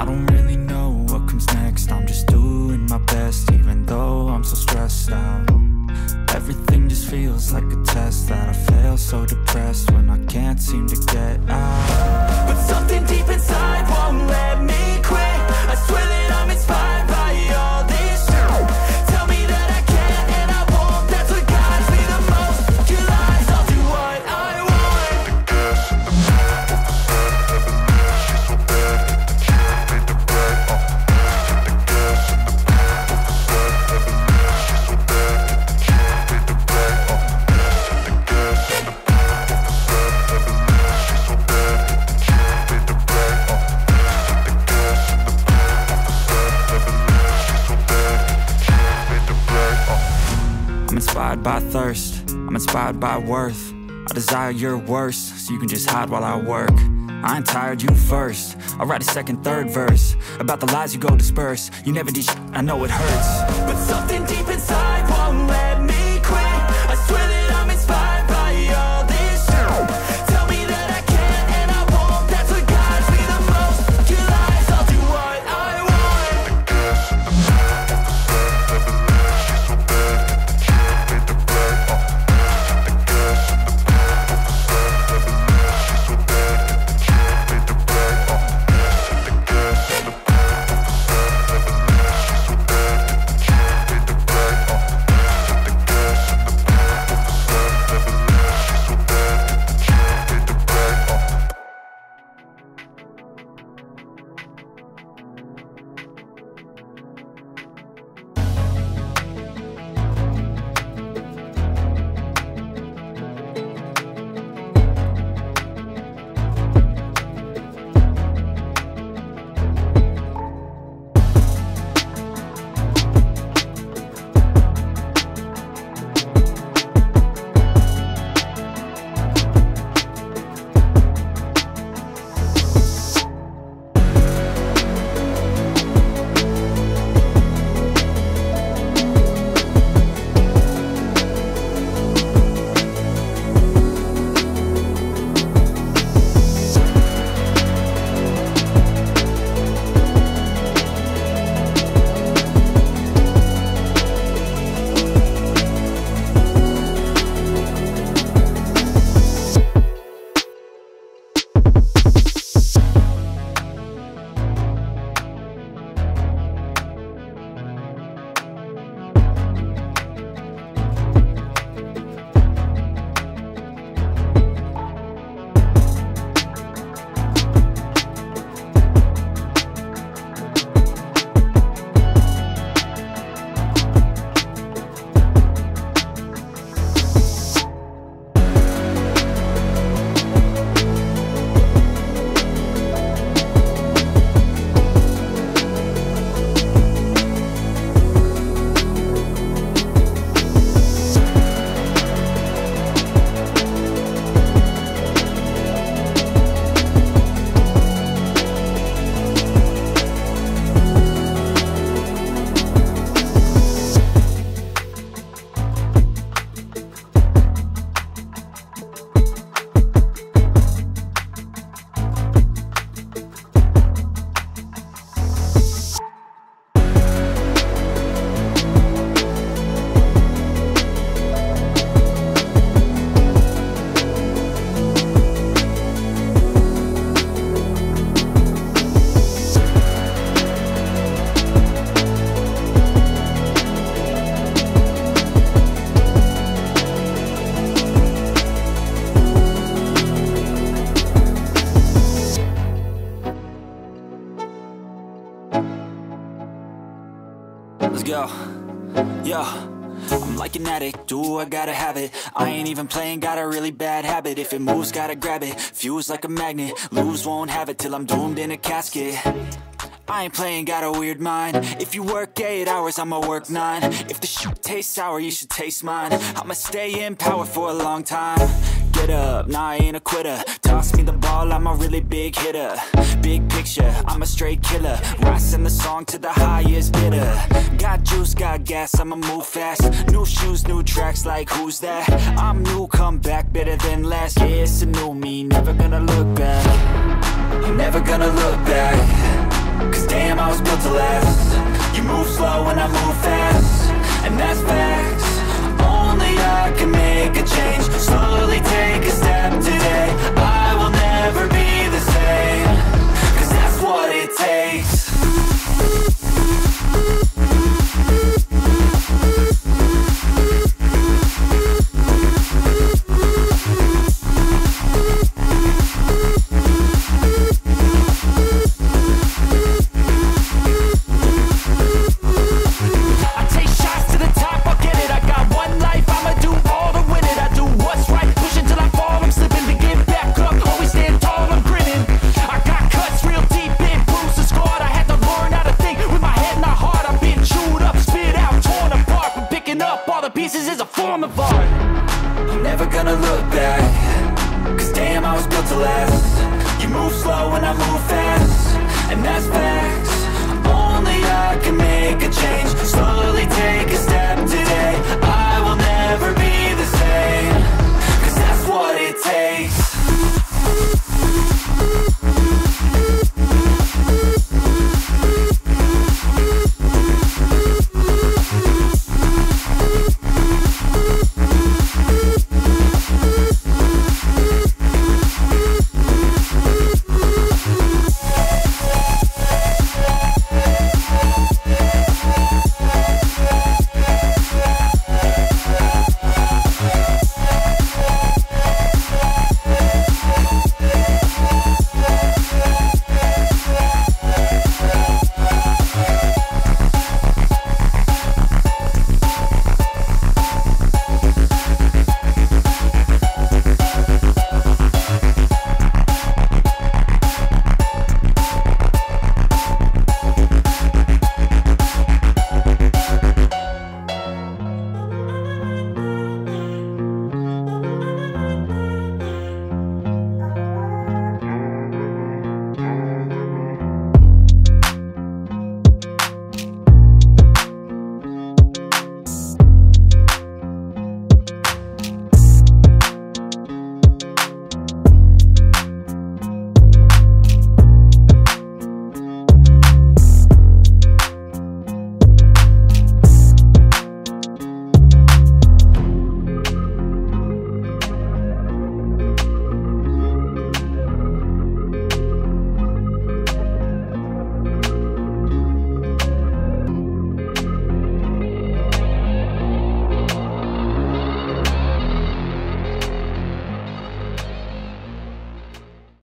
I don't really know what comes next. I'm just doing my best, even though I'm so stressed out. Everything just feels like a test that I fail, so depressed when I can't seem to get out. But something deep inside won't let me quit. I swear that I'm inspired by all this shit. Tell me that I can and I won't. That's what guides me the most. Your lies, I'll do what I want. The gas in the back of the set, heaven knows she's so bad. The cheer made the brag. The gas in the back of the set, heaven knows she's so bad. The cheer made the brag. The gas in the back of the set, heaven knows she's so bad. The cheer made the brag. The gas in the back of the set, heaven knows she's so bad. The cheer made the brag. I'm inspired by thirst, I'm inspired by worth. I desire your worst, so you can just hide while I work. I ain't tired, you first. I'll write a second, third verse about the lies you go disperse. You never did shit, I know it hurts. But something deep inside won't let me quit. I swear that I'm inspired by all this shit. Tell me that I can and I won't. That's what guides me the most. Your lies, I'll do what I want. The gas in the back of the set, heaven knows she's so bad. The cheer made the brag. The gas in the back of the set, heaven knows she's so bad. The cheer made the brag. The gas in the back of the set, heaven knows she's so bad. The cheer made the brag. The gas in the back of the set, heaven knows she's so bad. The cheer made the brag. Let's go. Yo, I'm like an addict, do I gotta have it. I ain't even playing, got a really bad habit. If it moves, gotta grab it, fuse like a magnet. Lose, won't have it till I'm doomed in a casket. I ain't playing, got a weird mind. If you work 8 hours, I'ma work 9. If the shit tastes sour, you should taste mine. I'ma stay in power for a long time. Get up, nah, I ain't a quitter. Toss me the ball, I'm a really big hitter. Big picture, I'm a straight killer. Rising the song to the highest bidder. Got juice, got gas, I'ma move fast. New shoes, new tracks, like who's that? I'm new, come back, better than last. Yeah, it's a new me, never gonna look back. I'm never gonna look back. was built to last. You move slow and I move fast, and that's facts. Only I can make a change. Slowly take a step today. I will never be the same, 'cause that's what it takes. Pieces is a form of art. I'm never gonna look back, 'cause damn, I was built to last. You move slow and I move fast.